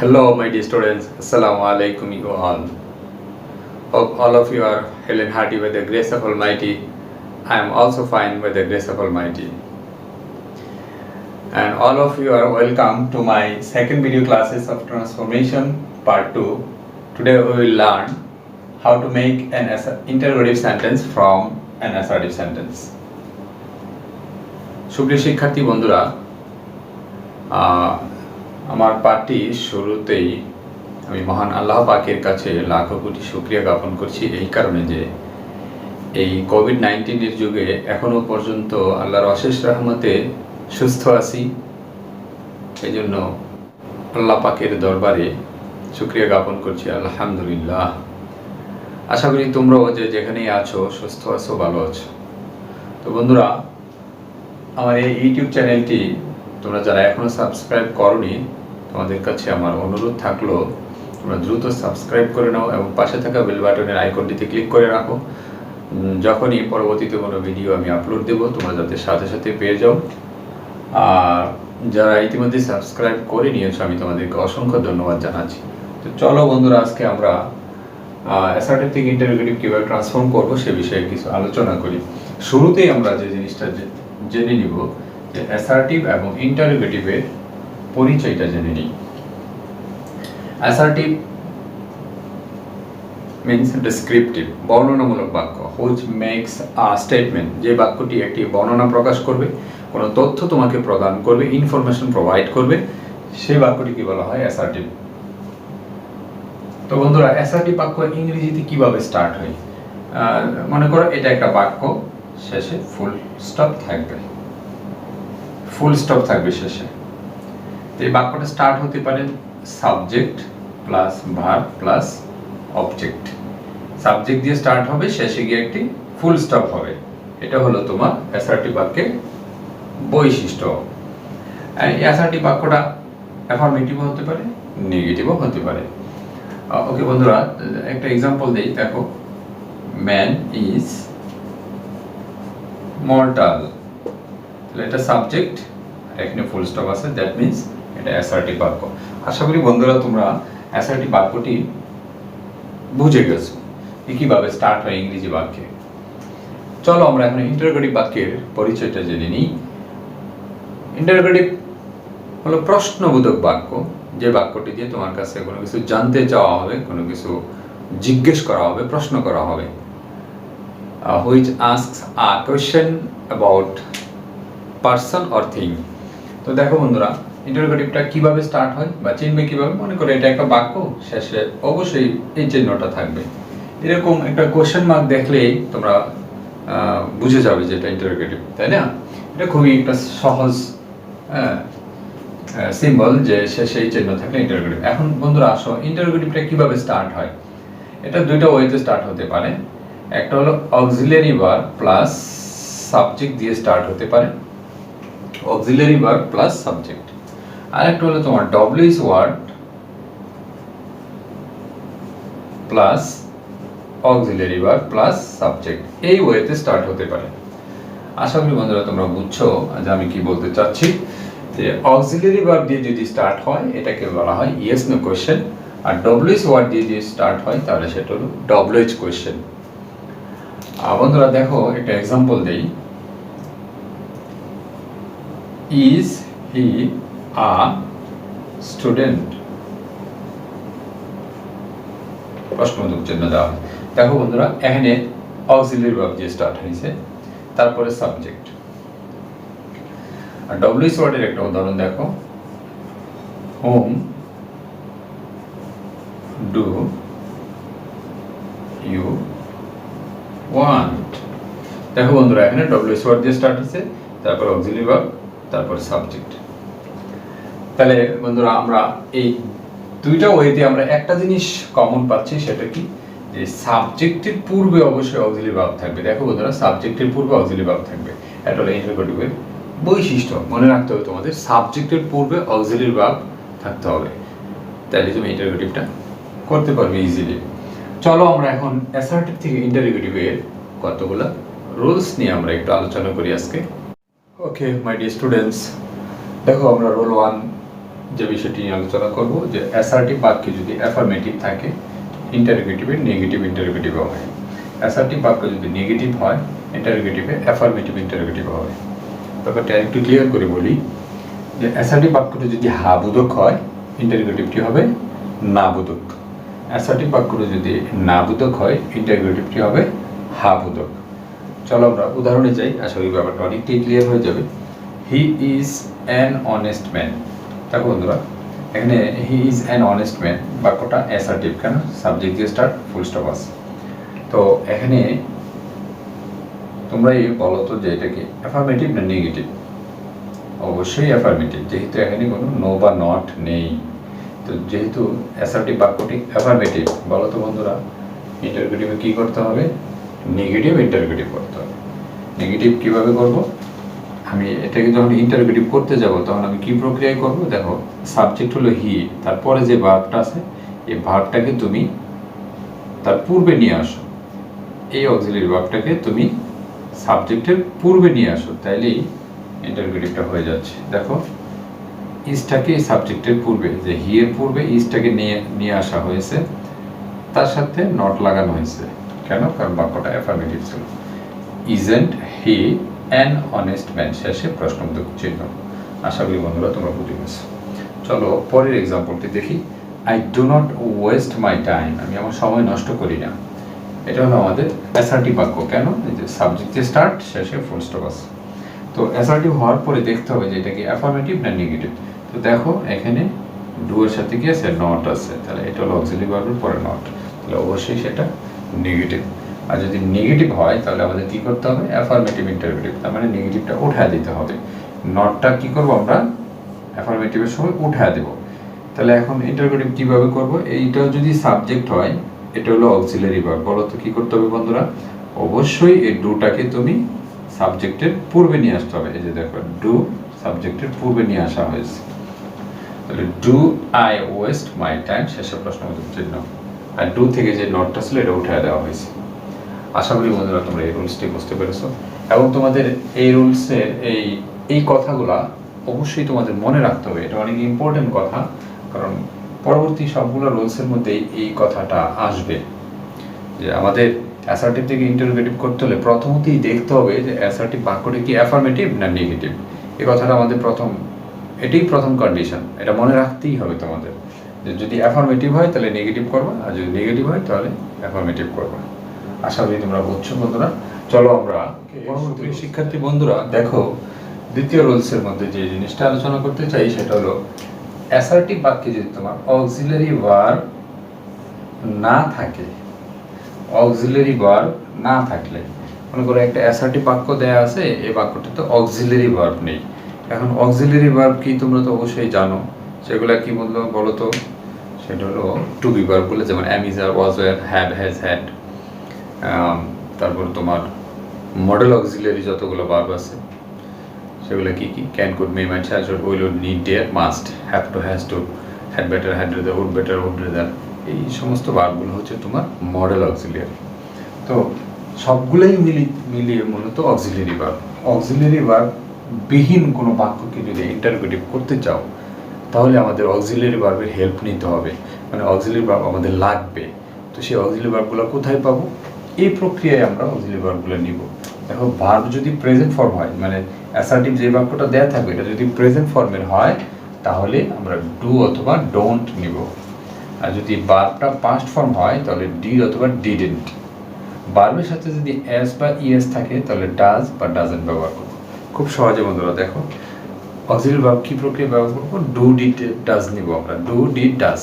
Hello, my dear students. Assalamu alaikum, you all. Hope all of you are hale and hearty by the grace of Almighty. I am also fine by the grace of Almighty. And all of you are welcome to my second video classes of transformation part 2. Today we will learn how to make an interrogative sentence from an assertive sentence. সুপ্রিয় শিক্ষার্থী বন্ধুরা, আমার পাঠটি শুরুতেই আমি মহান আল্লাহ পাকের কাছে লাখো কোটি শুকরিয়া জ্ঞাপন করছি এই কারণে যে এই কোভিড-19 যুগে এখনো পর্যন্ত আল্লাহর অশেষ রহমতে সুস্থ আছি। এই জন্য আল্লাহ পাকের দরবারে শুকরিয়া জ্ঞাপন করছি, আলহামদুলিল্লাহ। আশা করি তোমরাও যে যেখানেই আছো সুস্থ আছো, ভালো আছো। তো বন্ধুরা, আমার এই ইউটিউব চ্যানেলটি তোমরা যারা এখনো সাবস্ক্রাইব করোনি, তোমাদের কাছে আমার অনুরোধ থাকলো তোমরা দ্রুত সাবস্ক্রাইব করে নাও এবং পাশে থাকা বেল বাটনের আইকনটিতে ক্লিক করে রাখো। যখনই পরবর্তীতে কোনো ভিডিও আমি আপলোড দেব তোমরা যাতে সাথে সাথে পেয়ে যাও। আর যারা ইতিমধ্যে সাবস্ক্রাইব করে নিয়েছো আমি তোমাদেরকে অসংখ্য ধন্যবাদ জানাচ্ছি। তো চলো বন্ধুরা, আজকে আমরা অ্যাসার্টিভ থেকে ইন্টারোগেটিভ কীভাবে ট্রান্সফর্ম করবো সে বিষয়ে কিছু আলোচনা করি। শুরুতেই আমরা যে জিনিসটা জেনে নিব যে অ্যাসার্টিভ এবং ইন্টারোগেটিভের পরিচয়টা জেনে নিই। অ্যাসার্টিভ means descriptive, বর্ণনামূলক বাক্য, which makes a statement, যে বাক্যটি একটি বর্ণনা প্রকাশ করবে, কোনো তথ্য তোমাকে প্রদান করবে, ইনফরমেশন প্রোভাইড করবে, সেই বাক্যটিকে বলা হয় অ্যাসার্টিভ। তো বন্ধুরা, অ্যাসার্টিভ বাক্য ইংরেজিতে কিভাবে স্টার্ট হয়? মনে করো এটা একটা বাক্য, শেষে ফুল স্টপ থাকবে, শেষে। এই বাক্যটা স্টার্ট হতে পারে subject plus verb plus object. Subject দিয়ে স্টার্ট হবে, শেষে গিয়ে একটি ফুল স্টপ হবে। এটা হলো তোমার অ্যাসার্টিভ বাক্যের বৈশিষ্ট্য। এই অ্যাসার্টিভ বাক্যটা অ্যাফার্মেটিভ হতে পারে, নেগেটিভও হতে পারে। ওকে বন্ধুরা, একটা এক্সাম্পল দেই। দেখো, ম্যান ইজ মর্টাল, এটা সাবজেক্ট, এখানে ফুল স্টপ আছে, দ্যাট মিন্স এটা অ্যাসার্টিভ বাক্য। আশা করি বন্ধুরা তোমরা অ্যাসার্টিভ বাক্যটি বুঝে গেছো কিভাবে স্টার্ট হয় ইংরেজি বাক্যে। চলো আমরা এখন ইন্টারোগেটিভ বাক্যের পরিচয়টা জেনে নিই। ইন্টারোগেটিভ হলো প্রশ্নবোধক বাক্য, যে বাক্যটি দিয়ে তোমার কাছে কোনো কিছু জানতে চাওয়া হবে, কোনো কিছু জিজ্ঞেস করা হবে, প্রশ্ন করা হবে। which asks a question about person or thing. তো দেখো বন্ধুরা, ইন্টারোগেটিভটা কিভাবে স্টার্ট হয় বা চিনবে কিভাবে? মনে করো এটা একটা বাক্য, শেষে অবশ্যই এই চিহ্নটা থাকবে। এরকম একটা কোশ্চেন মার্ক দেখলেই তোমরা বুঝে যাবে যে এটা ইন্টারোগেটিভ, তাই না? এটা খুবই একটা সহজ সিম্বল যে শেষে এই চিহ্ন থাকলে ইন্টারোগেটিভ। এখন বন্ধুরা আসো, ইন্টারোগেটিভটা কিভাবে স্টার্ট হয়? এটা দুইটা ওয়েতে স্টার্ট হতে পারে। একটা হলো অক্সিলারি ভার্ব প্লাস সাবজেক্ট দিয়ে স্টার্ট হতে পারে, অক্সিলারি ভার্ব প্লাস সাবজেক্ট। আর একটা হলো তোমার WH word plus auxiliary verb plus subject, এই ওয়েতে স্টার্ট হতে পারে। আশা করি বন্ধুরা তোমরা বুঝছো যে আমি কি বলতে চাচ্ছি। যে অক্সিলারি ভার্ব দিয়ে যদি স্টার্ট হয় এটাকে বলা হয় ইয়েস নো কোশ্চেন, আর ডব্লিউএস ওয়ার্ড দিয়ে যদি স্টার্ট হয় তাহলে সেটা হলো ডব্লিউএইচ কোশ্চেন। বন্ধুরা দেখো, একটা এক্সাম্পল দেই। ইজ হি আ স্টুডেন্ট, প্রশ্নবোধক চিহ্ন দেওয়া হয়। দেখো বন্ধুরা, এখানে অক্সিলারি ভার্ব দিয়ে স্টার্ট হয়েছে, তারপরে সাবজেক্ট। আর ডব্লিউএইচ ওয়ার্ডের একটা উদাহরণ দেখো, হোম ডু ইউ ওয়ান্ট। দেখো বন্ধুরা, এখানে ডব্লিউএইচ ওয়ার্ড দিয়ে স্টার্ট হয়েছে, তারপর অক্সিলারি ভার্ব, তারপর সাবজেক্ট। তাহলে বন্ধুরা আমরা এই দুইটা ওয়েতে আমরা একটা জিনিস কমন পাচ্ছি, সেটা কি? যে সাবজেক্টের পূর্বে অবশ্যই অক্সিলারি ভার্ব থাকবে। দেখো বন্ধুরা, সাবজেক্টের পূর্বে অক্সিলারি ভার্ব থাকবে, এটা হলো ইন্টারোগেটিভের বৈশিষ্ট্য। মনে রাখতে হবে তোমাদের, সাবজেক্টের পূর্বে অক্সিলারি ভার্ব থাকতে হবে, তাহলে তুমি ইন্টারোগেটিভটা করতে পারবে ইজিলি। চলো আমরা এখন অ্যাসার্টিভ থেকে ইন্টারোগেটিভের কতগুলো রুলস নিয়ে আমরা একটু আলোচনা করি আজকে। ওকে মাই ডিয়ার স্টুডেন্টস, দেখো আমরা রোল 1 যে বিষয়টি নিয়ে আলোচনা করব যে অ্যাসার্টিভ বাক্যে যদি অ্যাফার্মেটিভ থাকে ইন্টারোগেটিভে নেগেটিভ ইন্টারোগেটিভ হয়, অ্যাসার্টিভ বাক্য যদি নেগেটিভ হয় ইন্টারোগেটিভে অ্যাফার্মেটিভ ইন্টারোগেটিভ হবে। ব্যাপারটা একটু ক্লিয়ার করে বলি যে অ্যাসার্টিভ বাক্যটা যদি হা বোধক হয় ইন্টারোগেটিভটি হবে না বোধক, অ্যাসার্টিভ বাক্যটা যদি না বোধক হয় ইন্টারোগেটিভটি হবে হা বোধক। চলো আমরা উদাহরণে যাই, আশা করি ব্যাপারটা অনেকটাই ক্লিয়ার হয়ে যাবে। He is an honest man. দেখো বন্ধুরা, এখানে he is an honest man বাক্যটা অ্যাসার্টিভ, কেন? সাবজেক্ট দিয়ে স্টার্ট, ফুল স্টপ আছে। তো এখানে তোমরা বলো তো যে এটা কি অ্যাফার্মেটিভ না নেগেটিভ? অবশ্যই অ্যাফার্মেটিভ, যেহেতু এখানে কোনো নো বা নট নেই। তো যেহেতু অ্যাসার্টিভ বাক্যটি অ্যাফার্মেটিভ, বলো তো বন্ধুরা ইন্টারোগেটিভে কী করতে হবে? নেগেটিভ ইন্টারোগেটিভ করতে হবে। নেগেটিভ কীভাবে করব? আমি এটাকে যখন ইন্টারোগেটিভ করতে যাব তখন আমি কী প্রক্রিয়ায় করব? দেখো, সাবজেক্ট হলো হি, তারপরে যে ভার্বটা আছে এই ভার্বটাকে তুমি তার পূর্বে নিয়ে আসো, এই অক্সিলারি ভার্বটাকে তুমি সাবজেক্টের পূর্বে নিয়ে আসো, তাইলেই ইন্টারোগেটিভটা হয়ে যাচ্ছে। দেখো, ইজটাকে সাবজেক্টের পূর্বে, যে হি এর পূর্বে ইজটাকে নিয়ে আসা হয়েছে, তার সাথে নট লাগানো হয়েছে। কেন? কারণ বাক্যটা অ্যাফার্মেটিভ ছিল। Isn't he an honest man, শেষে প্রশ্নবোধক চিহ্ন। আশা করি বন্ধুরা তোমরা বুঝে গেছো। চলো পরের এক্সাম্পলটি দেখি। I do not waste my time, আমি আমার সময় নষ্ট করি না। এটা হলো আমাদের অ্যাসার্টিভ বাক্য। কেন? এই যে সাবজেক্টে স্টার্ট, শেষে ফুল স্টপ আছে। তো অ্যাসার্টিভ হওয়ার পরে দেখতে হবে যে এটা কি অ্যাফার্মেটিভ না নেগেটিভ। তো দেখো এখানে ডু এর সাথে কি আছে? নট আছে, তাহলে এটা হলো অক্সিলারি ভার্বের পরে নট, তাহলে অবশ্যই সেটা নেগেটিভ। আর যদি নেগেটিভ হয় তাহলে আমাদের কি করতে হবে? অ্যাফার্মেটিভ ইন্টারোগেটিভ, তার মানে নেগেটিভটা উঠায় দিতে হবে। নটটা কি করব আমরা? অ্যাফার্মেটিভের সময় উঠায় দেব। তাহলে এখন ইন্টারোগেটিভ কিভাবে করব? এইটা যদি সাবজেক্ট হয়, এটা হলো অক্সিলারি ভার্ব, বলো তো কি করতে হবে বন্ধুরা? অবশ্যই এই ডুটাকে তুমি সাবজেক্টের পূর্বে নিয়ে আসতে হবে। এই যে দেখো, ডু সাবজেক্টের পূর্বে নিয়ে আসা হয়েছে, তাহলে do I West my time, শেষে প্রশ্নবোধক চিহ্ন। আর ডু থেকে যে নটটা ছিল এটা উঠায় দেওয়া হয়েছে। আশা করি বন্ধুরা তোমরা এই রুলসটি বুঝতে পেরেছো, এবং তোমাদের এই রুলসের এই কথাগুলা অবশ্যই তোমাদের মনে রাখতে হবে। এটা অনেক ইম্পর্টেন্ট কথা, কারণ পরবর্তী সবগুলো রুলসের মধ্যে এই কথাটা আসবে যে আমাদের অ্যাসার্টিভ থেকে ইন্টারোগেটিভ করতে হলে প্রথমতেই দেখতে হবে যে অ্যাসার্টিভ বাক্যটি কি অ্যাফার্মেটিভ না নেগেটিভ। এই কথাটা আমাদের এটাই প্রথম কন্ডিশন, এটা মনে রাখতেই হবে তোমাদের। যে যদি অ্যাফার্মেটিভ হয় তাহলে নেগেটিভ করবা, আর যদি নেগেটিভ হয় তাহলে অ্যাফার্মেটিভ করবা। আশা করি তোমরা বুঝছো বন্ধুরা। চলো আমরা শিক্ষার্থী বন্ধুরা দেখো, দ্বিতীয় রুলসের মধ্যে যে জিনিসটা আলোচনা করতে চাই সেটা হলো অ্যাসার্টিভ বাক্যে যদি তোমার অক্সিলারি ভার্ব না থাকে, অক্সিলারি ভার্ব না থাকলে, মনে করো একটা অ্যাসার্টিভ বাক্য দেয়া আছে, এই বাক্যটাতে অক্সিলারি ভার্ব নেই। এখন অক্সিলারি ভার্ব কি তোমরা তো অবশ্যই জানো, সেগুলা কি বলো তো? সেটা হলো টু বি ভার্বগুলো, যেমন am, is, are, was, were, have, has, had. তারপর তোমার মডেল অক্সিলারি যতগুলো ভার্ব আছে সেগুলো কি কি? Can, could, may, might, shall, should, will, would, need, dare, must, have to, has to, had better, had rather, would better, would rather. এই সমস্ত ভার্বগুলো হচ্ছে তোমার মডেল অক্সিলারি। তো সবগুলোই মিলিয়ে মূলত অক্সিলারি ভার্ব। অক্সিলারি ভার্ব বিহীন কোনো বাক্যকে যদি ইন্টারোগেটিভ করতে চাও তাহলে আমাদের অক্সিলারি ভার্বের হেল্প নিতে হবে, মানে অক্সিলারি ভার্ব আমাদের লাগবে। তো সেই অক্সিলারি ভার্বগুলো কোথায় পাবো? এই প্রক্রিয়ায় আমরা অক্সিলারি ভার্বগুলো নিব। দেখো, ভার্ব যদি প্রেজেন্ট ফর্ম হয়, মানে অ্যাসার্টিভ যে বাক্যটা দেয়া থাকবে এটা যদি প্রেজেন্ট ফর্মের হয় তাহলে আমরা ডু অথবা ডোন্ট নিব। আর যদি ভার্বটা পাস্ট ফর্ম হয় তাহলে ডিড অথবা ডিডেন্ট। ভার্বের সাথে যদি এস বা ইএস থাকে তাহলে ডাজ বা ডাজেন্ট ব্যবহার করব। খুব সহজে বন্ধুরা দেখো, অক্সিলারি ভার্ব কি প্রক্রিয়া ব্যবহার করব? ডু, ডিড, ডাজ নিব আমরা। Do, did, does.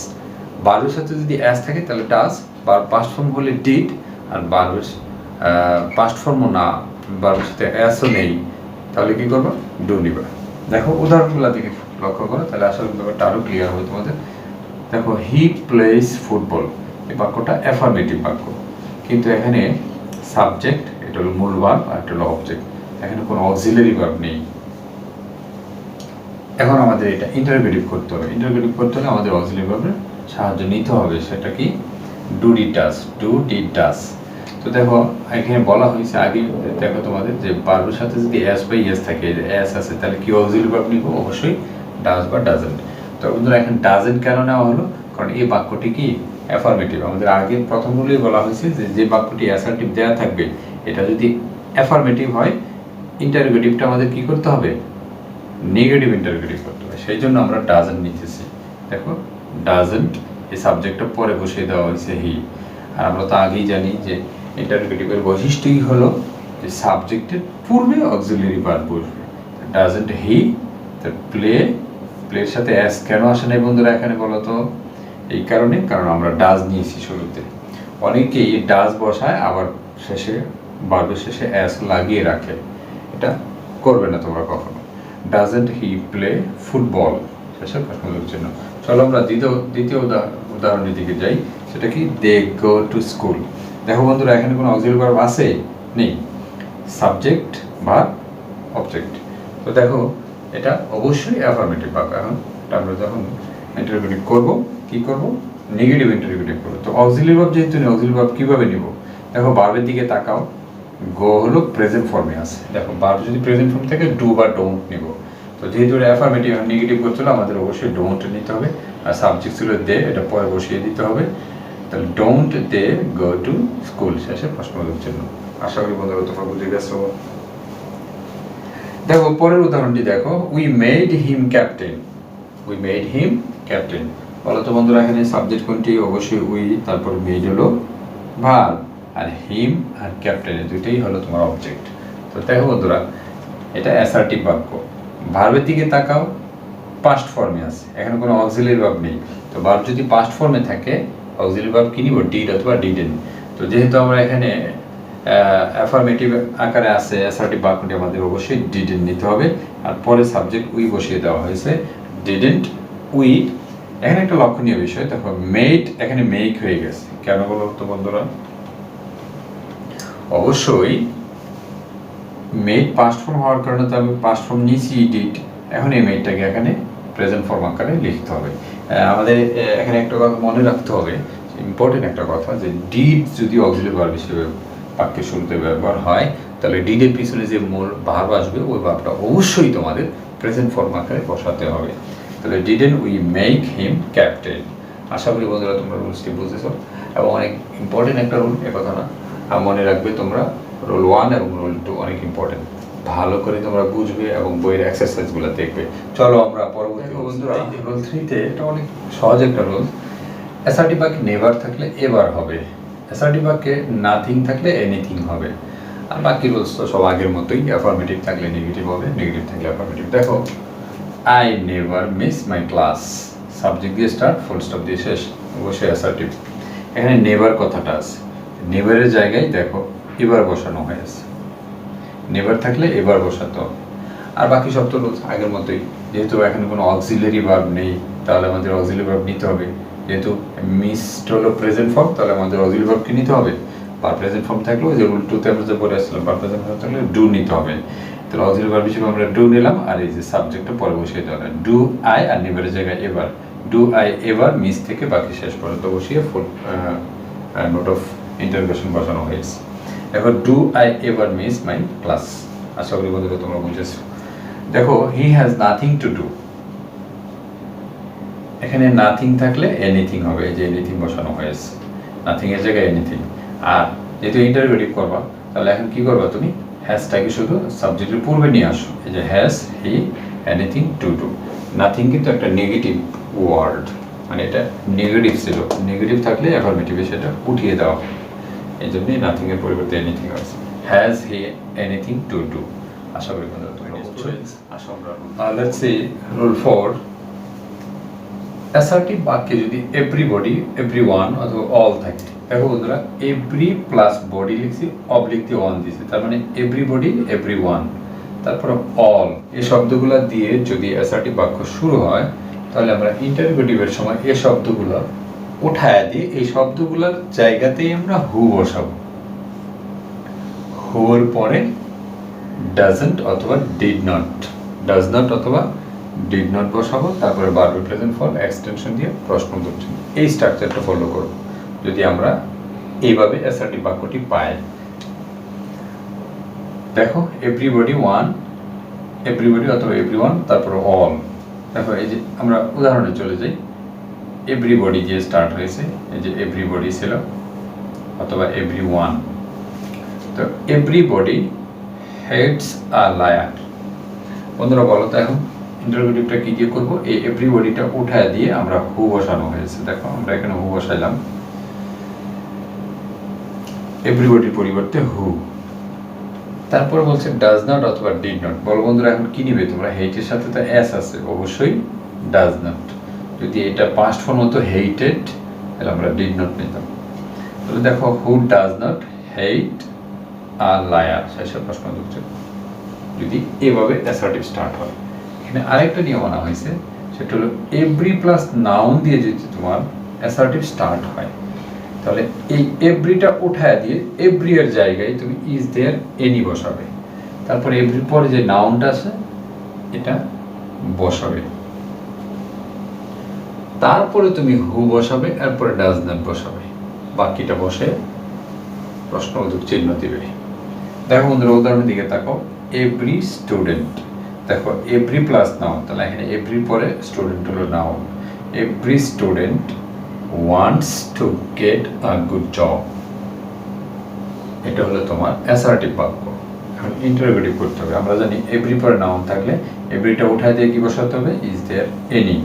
ভার্বের সাথে যদি এস থাকে তাহলে ডাজ, ভার্ব পাস্ট ফর্ম হলে ডিড, আর ভার্বের পাস্ট ফর্মও না, ভার্বের সাথে এসও নেই, তাহলে কি করবো? ডু নিবা। দেখো উদাহরণগুলো দিকে লক্ষ্য করো, তাহলে আসলে ব্যাপারটা আরও ক্লিয়ার হবে তোমাদের। দেখো, হি প্লেস ফুটবল, এই বাক্যটা অ্যাফার্মেটিভ বাক্য, কিন্তু এখানে সাবজেক্ট, এটা হলো মূল ভার্ব, আর এটা হলো অবজেক্ট, এখানে কোনো অক্সিলারি ভার্ব নেই। এখন আমাদের এটা ইন্টারোগেটিভ করতে হবে। ইন্টারোগেটিভ করতে হলে আমাদের অক্সিলারি ভার্বের সাহায্য নিতে হবে। সেটা কি? Do, did, does. Do, did, does. তো দেখো এখানে বলা হয়েছে আগে, দেখো তোমাদের যে ভার্বের সাথে যদি এস বা ইএস থাকে, এস আছে, তাহলে কি অক্সিলারি ভার্ব নিব? অবশ্যই ডাজ বা ডাজেন্ট। তো তো বন্ধুরা এখন ডাজেন্ট কেন নেওয়া হলো, কারণ এই বাক্যটি কি অ্যাফার্মেটিভ। আমাদের আগে প্রথম রুলেই বলা হয়েছে যে বাক্যটি অ্যাসার্টিভ দেওয়া থাকবে এটা যদি অ্যাফার্মেটিভ হয়, ইন্টারোগেটিভটা আমাদের কি করতে হবে, নেগেটিভ ইন্টারোগেটিভ করতে হবে। সেই জন্য আমরা ডাজেন্ট নিতেছি। দেখো ডাজেন্ট এই সাবজেক্টটা পরে বসিয়ে দেওয়া হয়েছে হি। আর আমরা তো আগেই জানি যে ইন্টারোগেটিভের বৈশিষ্ট্যই হলো যে সাবজেক্টের পূর্বে অক্সিলারি ভার্ব বসবে। ডাজেন্ট হি, প্লের সাথে অ্যাস কেন আসে নাই বন্ধুরা এখানে বলো তো? এই কারণে, কারণ আমরা ডাজ নিয়েছি শুরুতে। অনেকেই ডাজ বসায় আবার শেষে ভার্বের শেষে অ্যাস লাগিয়ে রাখে, এটা করবে না তোমরা কখনো। ডাজেন্ট হি প্লে ফুটবল, শেষে প্রশ্নের জন্য। চলো আমরা দ্বিতীয় উদাহরণের দিকে যাই, সেটা কি দে গো টু স্কুল। দেখো বন্ধুরা এখানে কোনো অক্সিলারি ভার্ব আছে? নেই, সাবজেক্ট বা অবজেক্ট। তো দেখো এটা অবশ্যই অ্যাফার্মেটিভ ভার্ব। এখন আমরা যখন ইন্টারোগেটিভ করব, কি করব, নেগেটিভ ইন্টারোগেটিভ করব। তো অক্সিলারি ভার্ব যেহেতু নেই, অক্সিলারি ভার্ব কিভাবে নিব? দেখো ভার্বের দিকে তাকাও, গো হলো প্রেজেন্ট ফর্মে আছে। দেখো ভার্ব যদি প্রেজেন্ট ফর্ম থাকে ডু বা ডোন্ট নিব। তো যেহেতু এটা অ্যাফার্মেটিভ নেগেটিভ করছিল, আমাদের অবশ্যই ডোন্ট নিতে হবে। আর সাবজেক্ট ছিল দে, এটা পরে বসিয়ে দিতে হবে। তাহলে don't they go to school, শেষে প্রশ্নবোধক চিহ্ন। আশা করি বন্ধুরা তোমরা বুঝে গেছো। দেখো পরের উদাহরণটি দেখো, we made him captain. We made him captain. বলো তো বন্ধুরা এখানে সাবজেক্ট কোনটি? অবশ্যই উই, তারপর মেড হলো ভার্ব, আর হিম আর ক্যাপ্টেন দুইটাই হলো তোমার অবজেক্ট। তো দেখো বন্ধুরা এটা অ্যাসার্টিভ বাক্য। ভার্বের দিকে তাকাও, পাস্ট ফর্মে আছে, এখানে কোনো অক্সিলারি ভার্ব নেই। তো ভার্ব যদি পাস্ট ফর্মে থাকে, অক্সিলারি ভার্ব কি নিব? ডিড অথবা ডিডেন্ট। তো যেহেতু আমরা এখানে অ্যাফার্মেটিভ আকারে আছে অ্যাসার্টিভ বাক্যটি, আমাদের অবশ্যই ডিডেন্ট নিতে হবে। আর পরে সাবজেক্ট উই বসিয়ে দেওয়া হয়েছে, ডিডেন্ট উই। এখানে একটা লক্ষণীয় বিষয় দেখো, মেড এখানে মেক হয়ে গেছে। কেন বলো তো বন্ধুরা? অবশ্যই মেড পাস্ট ফর্ম হওয়ার কারণে তো আমি পাস্ট ফর্ম নিয়েছি ডিড, এখন এই মেডটাকে এখানে প্রেজেন্ট ফর্ম আকারে লিখতে হবে। আমাদের এখানে একটা কথা মনে রাখতে হবে, ইম্পর্টেন্ট একটা কথা, যে ডিড যদি অক্সিলারি ভার্ব হিসেবে বাক্যের শুরুতে ব্যবহার হয়, তাহলে ডিডের পিছনে যে মূল ভার্ব আসবে ওই ভার্বটা অবশ্যই তোমাদের প্রেজেন্ট ফর্ম আকারে বসাতে হবে। তাহলে didn't we make him captain. আশা করি বন্ধুরা তোমরা রুলসটি বুঝেছো, এবং অনেক ইম্পর্টেন্ট একটা রুল, এ কথা না। আর মনে রাখবে তোমরা রুল 1 এবং রুল 2 অনেক ইম্পর্টেন্ট, ভালো করে তোমরা বুঝবে এবং বইয়ের এক্সারসাইজগুলো দেখবে। চলো আমরা পরবর্তী বন্ধুরা রুল 3-তে, এটা অনেক সহজ একটা রুল। অ্যাসার্টিভ বাক্যে নেভার থাকলে এবার হবে, অ্যাসার্টিভ বাক্যে নাথিং থাকলে এনিথিং হবে। আর বাকি রুলস তো সব আগের মতোই, অ্যাফার্মেটিভ থাকলে নেগেটিভ হবে, নেগেটিভ থাকলে অ্যাফার্মেটিভ। দেখো I never miss my class, subject দিয়ে স্টার্ট, ফুল স্টপ দিয়ে শেষ, অবশ্যই অ্যাসার্টিভ। এখানে নেভার কথাটা আছে, নেভারের জায়গায় দেখো এবার বসানো হয়েছে, নেভার থাকলে এবার বসাতে হবে। আর বাকি সব তো রুলস আগের মতোই। যেহেতু এখানে কোনো অক্সিলারি ভার্ব নেই, তাহলে আমাদের অক্সিলারি ভার্ব নিতে হবে। যেহেতু মিসড হলো প্রেজেন্ট ফর্ম, তাহলে আমাদের অক্সিলারি ভার্বকে নিতে হবে। বা প্রেজেন্ট ফর্ম থাকলেও যে রুল 2-তে আমরা যে পড়ে আসছিলাম, বা প্রেজেন্ট ফর্ম থাকলে ডু নিতে হবে। তাহলে অক্সিলারি ভার্ব হিসেবে আমরা ডু নিলাম, আর এই যে সাবজেক্টটা পরে বসিয়ে দেওয়া হয় ডু আই, আর নেভারের জায়গায় এবার, ডু আই এবার মিস থেকে বাকি শেষ পর্যন্ত বসিয়ে ফুল নোট অফ ইন্টারোগেশন বসানো হয়েছে। এবার do I ever miss my class. আশা করি বন্ধুরা তোমরা বুঝেছো। দেখো he has nothing to do, এখানে নাথিং থাকলে এনিথিং হবে, এই যে এনিথিং বসানো হয়েছে, নাথিং এর জায়গায় এনিথিং। আর যেহেতু ইন্টারোগেটিভ করবা, তাহলে এখন কি করবা, তুমি হ্যাজটাকে শুধু সাবজেক্টের পূর্বে নিয়ে আসো, এই যে has he anything to do. Nothing কিন্তু একটা নেগেটিভ ওয়ার্ড, মানে এটা নেগেটিভ ছিল, নেগেটিভ থাকলে অ্যাফার্মেটিভে সেটা উঠিয়ে দেওয়া হয়, এই জন্যই নাথিং এর পরিবর্তে এনিথিং আছে। Has he anything to do. আশা করি বন্ধুরা তোমরা বুঝছো। Let's see rule 4। অ্যাসার্টিভ বাক্যে যদি এভরিবডি, এভরিওয়ান অথবা অল থাকে, দেখো বন্ধুরা এভরি প্লাস বডি লিখছি, অবলিক দিয়ে ওয়ান দিয়েছি, তার মানে এভরিবডি, এভরিওয়ান, তারপরে অল, এই শব্দগুলো দিয়ে যদি অ্যাসার্টিভ বাক্য শুরু হয়, তাহলে আমরা ইন্টারোগেটিভের সময় এই শব্দগুলো উঠায় দিয়ে এই শব্দগুলোর জায়গাতেই আমরা হু বসাবো। হুর পরে ডাজন্ট অথবা ডিড নট, ডাজ নট অথবা ডিড নট বসাবো, তারপরে ভার্ব প্রেজেন্ট ফর্ম এক্সটেনশন দিয়ে প্রশ্নবোধক চিহ্ন। এই স্ট্রাকচারটা ফলো করব যদি আমরা এইভাবে অ্যাসার্টিভ বাক্যটি পাই। দেখো এভরিবডি ওয়ান, এভরিবডি অথবা এভরিওয়ান, তারপরে অল, দেখো এই যে আমরা উদাহরণে চলে যাই, এভরিবডি যে স্টার্ট হয়েছে, এই যে এভরিবডি ছিল অথবা এভরিওয়ান। তো এভরিবডি হেটস আ লায়ার। বন্ধুরা বলো তো এখন ইন্টারোগেটিভটা কি দিয়ে করবো? এই এভরিবডিটা উঠায় দিয়ে আমরা হু বসানো হয়েছে। দেখো আমরা এখানে হু বসাইলাম, এভরিবডির পরিবর্তে হু। তারপর বলছে ডাজ নট অথবা ডিড নট। বলো বন্ধুরা এখন কি নিবে তোমরা? হেইটের সাথে তো এস আছে, অবশ্যই ডাজ নট। যদি এটা পাস্ট ফর্ম হতো হেইটেড, তাহলে আমরা ডিড নট নিতাম। তাহলে দেখো হু does not hate a liar, শেষের প্রশ্ন হচ্ছে যদি এভাবে অ্যাসার্টিভ স্টার্ট হয়। এখানে আরেকটা নিয়ম আনা হয়েছে, সেটা হলো এভরি প্লাস নাউন দিয়ে যদি তোমার অ্যাসার্টিভ স্টার্ট হয়, তাহলে এই এভরিটা উঠায় দিয়ে এভরি এর জায়গায় তুমি ইজ দেয়ার এনি বসাবে। তারপরে এভরির পরে যে নাউনটা আছে এটা বসাবে, তারপরে তুমি হু বসাবে, এরপরে ডাজ নট বসাবে, বাকিটা বসে প্রশ্নবোধক চিহ্ন দিবে। দেখো বন্ধুরা উদাহরণের দিকে তাকাও, এভরি স্টুডেন্ট। দেখো এভরি প্লাস নাউন, তাহলে এখানে এভরির পরে স্টুডেন্ট হলো noun. Every student wants to get a good job, এটা হলো তোমার অ্যাসার্টিভ বাক্য। এখন ইন্টারোগেটিভ করতে হবে। আমরা জানি এভরি পরে নাউন থাকলে এভরিটা উঠায় দিয়ে কি বসাতে হবে? Is there any.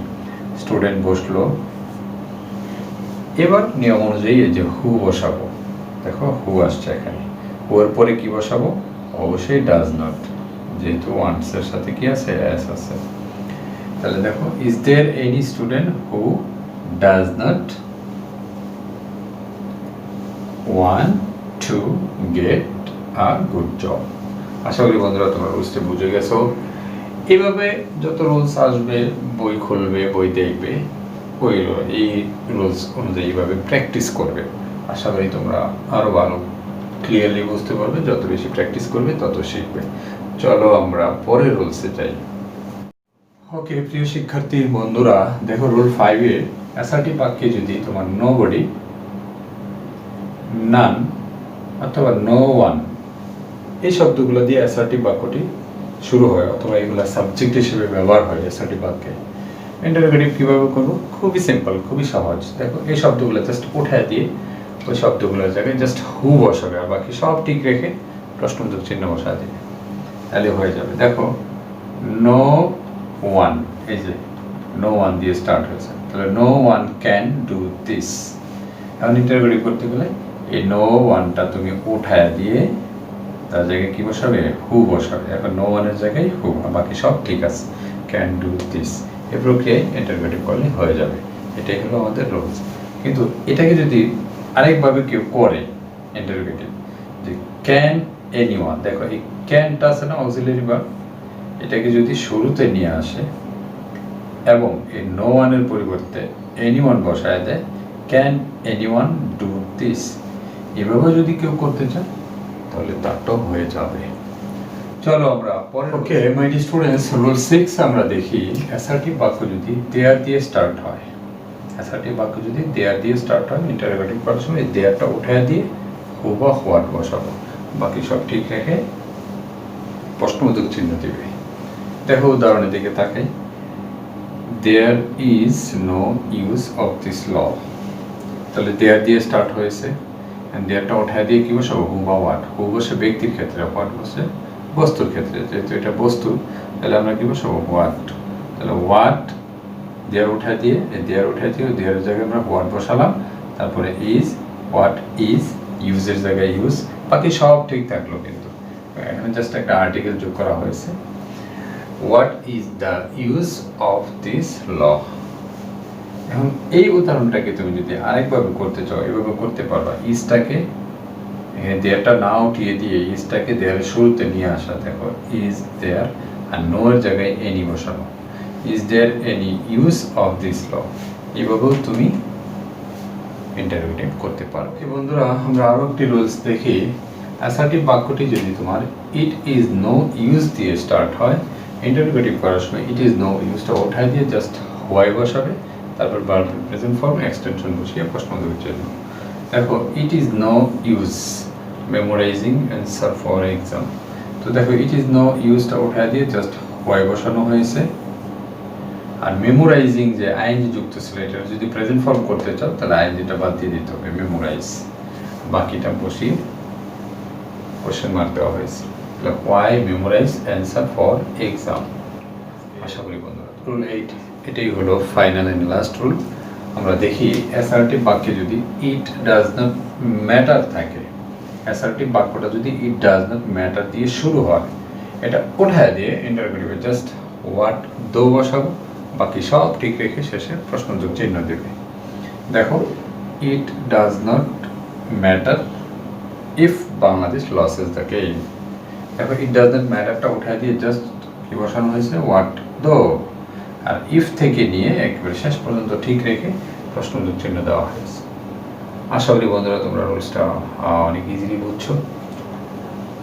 স্টুডেন্ট বসলো, এবার নিয়ম অনুযায়ী এই যে হু বসাবো। দেখো হু আসছে এখানে, হু এর পরে কি বসাবো? অবশ্যই ডাজ নট, যেহেতু ওয়ান্টস এর সাথে কি আছে? এস আছে। তাহলে দেখো is there any student who does not want to get a good job. আশা করি বন্ধুরা তোমরা রুলসটা বুঝে গেছো। এভাবে যত রুলস আসবে, বই খুলবে, বই দেখবে, ওই এই রুলস অনুযায়ী এইভাবে প্র্যাকটিস করবে। আশা করি তোমরা আরও ভালো ক্লিয়ারলি বুঝতে পারবে। যত বেশি প্র্যাকটিস করবে তত শিখবে। চলো আমরা পরের রুলসে যাই। ওকে প্রিয় শিক্ষার্থী বন্ধুরা, দেখো রুল 5-এ অ্যাসার্টিভ বাক্যে যদি তোমার নোবডি, নান অথবা নো ওয়ান এই শব্দগুলো দিয়ে অ্যাসার্টিভ বাক্যটি শুরু হয়, অথবা এগুলো সাবজেক্ট হিসেবে ব্যবহার হয় অ্যাসার্টিভ বাক্যে, ইন্টারোগেটিভ কীভাবে করবো? খুবই সিম্পল, খুবই সহজ। দেখো এই শব্দগুলো জাস্ট উঠায় দিয়ে ওই শব্দগুলোর জায়গায় জাস্ট হু বসাবে, আর বাকি সব ঠিক রেখে প্রশ্নবোধক চিহ্ন বসা দিয়ে তাহলে হয়ে যাবে। দেখো নো ওয়ান, এই যে নো ওয়ান দিয়ে স্টার্ট হয়েছে, তাহলে no one can do this. এখন ইন্টারোগেটিভ করতে গেলে এই নো ওয়ানটা তুমি উঠায় দিয়ে তার জায়গায় কি বসাবে? হু বসাবে। এখন নো ওয়ানের জায়গায় হু, বাকি সব ঠিক আছে। ক্যান ডু দিস, এই প্রক্রিয়ায় ইন্টারোগেটিভ করলে হয়ে যাবে। এটাই হলো আমাদের রুলস। কিন্তু এটাকে যদি আরেকভাবে কেউ করে ইন্টারোগেটিভ, যে ক্যান এনিওয়ান, দেখো এই ক্যানটা আছে না অক্সিলারি ভার্ব, এটাকে যদি শুরুতে নিয়ে আসে এবং এই নো ওয়ানের পরিবর্তে এনিওয়ান বসায় দেয়, ক্যান এনিওয়ান ডু দিস, এভাবে যদি কেউ করতে চায় তাহলে তারটাও হয়ে যাবে। চলো আমরা পরে। ওকে মাই ডিয়ার স্টুডেন্টস, রুল 6 আমরা দেখি অ্যাসার্টিভ বাক্য যদি দেয়ার দিয়ে স্টার্ট হয়। অ্যাসার্টিভ বাক্য যদি দেয়ার দিয়ে স্টার্ট হয়, ইন্টারোগেটিভ করার সময় দেয়ারটা উঠায় দিয়ে হু বা হোয়াট বসাবো, বাকি সব ঠিক রেখে প্রশ্নবোধক চিহ্ন দিবে। দেখো উদাহরণের দিকে তাকাই, there is no use of this law. তাহলে দেয়ার দিয়ে স্টার্ট হয়েছে, দেয়ারটা উঠায় দিয়ে কি বসাবো? হু বা হোয়াট। হু বসে ব্যক্তির ক্ষেত্রে, হোয়াট বসে বস্তুর ক্ষেত্রে। যেহেতু এটা বস্তু, তাহলে আমরা কি বসাবো? হোয়াট। তাহলে হোয়াট দেয়ার উঠায় দিয়ে, দেয়ার উঠায় দিয়ে দেয়ারের জায়গায় আমরা হোয়াট বসালাম, তারপরে ইজ, হোয়াট ইজ, ইউজের জায়গায় ইউজ, বাকি সব ঠিক থাকলো। কিন্তু এখানে জাস্ট একটা আর্টিকেল যোগ করা হয়েছে। What is the use of this law. এখন এই উদাহরণটাকে তুমি যদি আরেকভাবে করতে চাও, এভাবে করতে পারবা। ইজটাকে এখানে দেয়ারটা না উঠিয়ে দিয়ে ইজটাকে দেয়ারের শুরুতে নিয়ে আসা। দেখো ইজ দেয়ার, আর নো এর জায়গায় এনি বসানো। Is there any use of this law, এভাবেও তুমি ইন্টারোগেটিভ করতে পারো। বন্ধুরা আমরা আরও একটি রুলস দেখি। অ্যাসার্টিভ বাক্যটি যদি তোমার ইট ইজ নো ইউজ দিয়ে স্টার্ট হয়, ইন্টারোগেটিভ করার সময় ইট ইজ নো ইউজটা উঠায় দিয়ে জাস্ট হোয়াই বসাবে, তারপর ভার্ব প্রেজেন্ট ফর্ম এক্সটেনশন বসিয়ে প্রশ্নবোধক চিহ্ন। দেখো it is no use memorising answer for exam. তো দেখো ইট ইজ নো ইউজটা উঠায় দিয়ে জাস্ট হোয়াই বসানো হয়েছে, আর মেমোরাইজিং যে আইএনজি যুক্ত ছিল এটা যদি প্রেজেন্ট ফর্ম করতে চাও তাহলে আইএনজিটা বাদ দিয়ে দিতে হবে, মেমোরাইজ। বাকিটা বসিয়ে কোশ্চেন মার্ক দেওয়া হয়েছে। Why memorize answer for exam. আশা করি বন্ধুরা রুল 8 এটাই হলো ফাইনাল এন্ড লাস্ট রুল। আমরা দেখি অ্যাসার্টিভ বাক্যে যদি ইট ডাজ নট ম্যাটার থাকে, অ্যাসার্টিভ বাক্যটা যদি ইট ডাজ নট ম্যাটার দিয়ে শুরু হয়, এটা উঠায় দিয়ে ইন্টারোগেটিভে জাস্ট হোয়াট দো বসাবো, বাকি সব ঠিক রেখে শেষে প্রশ্নযোগ চিহ্ন দেবে। দেখো, it does not matter if Bangladesh losses the game. দেখো, ইট ডাজ নট ম্যাটারটা উঠায় দিয়ে জাস্ট কি বসানো হয়েছে, হোয়াট দো, আর ইফ থেকে নিয়ে একেবারে শেষ পর্যন্ত ঠিক রেখে প্রশ্নযোগ চিহ্ন দেওয়া হয়েছে। আশা করি বন্ধুরা তোমরা রুলসটা অনেক ইজিলি বুঝছো।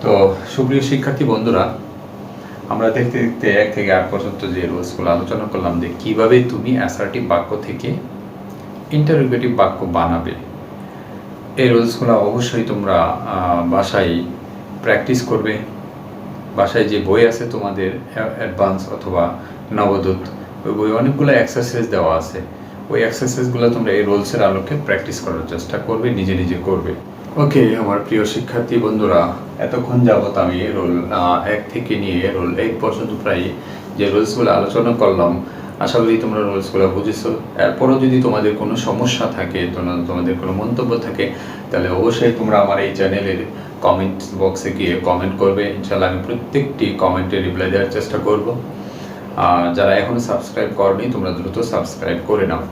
তো সুপ্রিয় শিক্ষার্থী বন্ধুরা, আমরা দেখতে দেখতে 1 থেকে 8 পর্যন্ত যে রুলসগুলো আলোচনা করলাম যে কিভাবে তুমি অ্যাসার্টিভ বাক্য থেকে ইন্টারোগেটিভ বাক্য বানাবে, এই রুলসগুলো অবশ্যই তোমরা বাসায় প্র্যাকটিস করবে। বাসায় যে বই আছে তোমাদের অ্যাডভান্স অথবা নবদূত, ওই বই অনেকগুলো এক্সারসাইজ দেওয়া আছে, ওই এক্সারসাইজগুলো তোমরা এই রুলসের আলোকে প্র্যাকটিস করার চেষ্টা করবে, নিজে নিজে করবে। ওকে আমার প্রিয় শিক্ষার্থী বন্ধুরা, এতক্ষণ যাবত আমি রোল 1 থেকে নিয়ে রোল 8 পর্যন্ত প্রায় যে রুলসগুলো আলোচনা করলাম, আশা করি তোমরা রুলসগুলো বুঝেছো। এরপরও যদি তোমাদের কোনো সমস্যা থাকে, তোমাদের কোনো মন্তব্য থাকে, তাহলে অবশ্যই তোমরা আমার এই চ্যানেলের কমেন্ট বক্সে গিয়ে কমেন্ট করবে। ইনশাআল্লাহ আমি প্রত্যেকটি কমেন্টে রিপ্লাই দেওয়ার চেষ্টা করব। যারা এখনো সাবস্ক্রাইব করনি তোমরা দ্রুত সাবস্ক্রাইব করে নাও।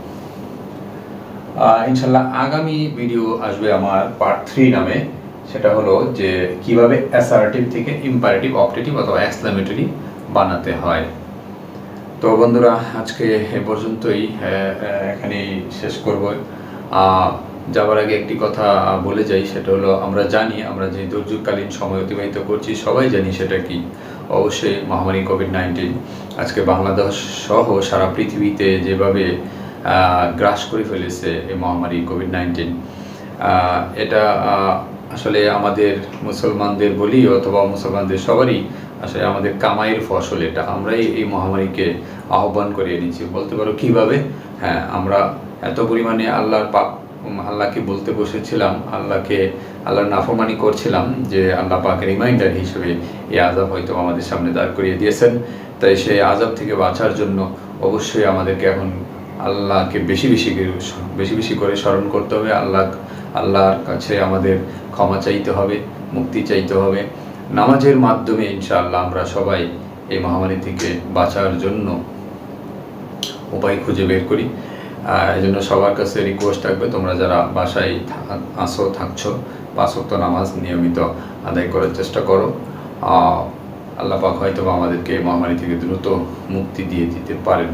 ইনশাআল্লাহ আগামী ভিডিও আসবে আমার পার্ট 3 নামে, সেটা হলো যে কিভাবে অ্যাসার্টিভ থেকে ইম্পারেটিভ, অপটেটিভ অথবা এক্সক্লেমেটরি বানাতে হয়। তো বন্ধুরা আজকে এ পর্যন্তই, এখানেই শেষ করব। যাওয়ার আগে একটি কথা বলে যাই, সেটা হলো আমরা জানি আমরা যে দুর্যোগকালীন সময় অতিবাহিত করছি, সবাই জানি সেটা কি, অবশ্যই মহামারী কোভিড-19 আজকে বাংলাদেশ সহ সারা পৃথিবীতে যেভাবে গ্রাস করে ফেলেছে এই মহামারী কোভিড-19, এটা আসলে আমাদের মুসলমানদের বলি অথবা মুসলমানদের সবারই আসলে আমাদের কামাইয়ের ফসল। এটা আমরাই এই মহামারীকে আহ্বান করে এনেছি, বলতে পারো কিভাবে। হ্যাঁ, আমরা এত পরিমাণে আল্লাহকে বলতে বসেছিলাম, আল্লাহর নাফরমানি করছিলাম, যে আল্লাহ পাকের রিমাইন্ডার হিসেবে এই আযাব হয়তো আমাদের সামনে দাঁড় করিয়ে দিয়েছেন। তাই সেই আযাব থেকে বাঁচার জন্য অবশ্যই আমাদেরকে এখন আল্লাহকে বেশি বেশি করে স্মরণ করতে হবে। আল্লাহর কাছে আমাদের ক্ষমা চাইতে হবে, মুক্তি চাইতে হবে। নামাজের মাধ্যমে ইনশাআল্লাহ আমরা সবাই এই মহামারী থেকে বাঁচার জন্য উপায় খুঁজে বের করি। এই জন্য সবার কাছে রিকোয়েস্ট থাকবে, তোমরা যারা বাসায় থাকছো 5 ওয়াক্ত নামাজ নিয়মিত আদায় করার চেষ্টা করো। আল্লাহ পাক হয়তো আমাদেরকে এই মহামারী থেকে দ্রুত মুক্তি দিয়ে দিতে পারেন,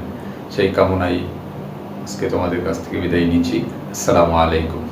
সেই কামনায় আজকে তোমাদের কাছ থেকে বিদায় নিচ্ছি। আসসালামু আলাইকুম।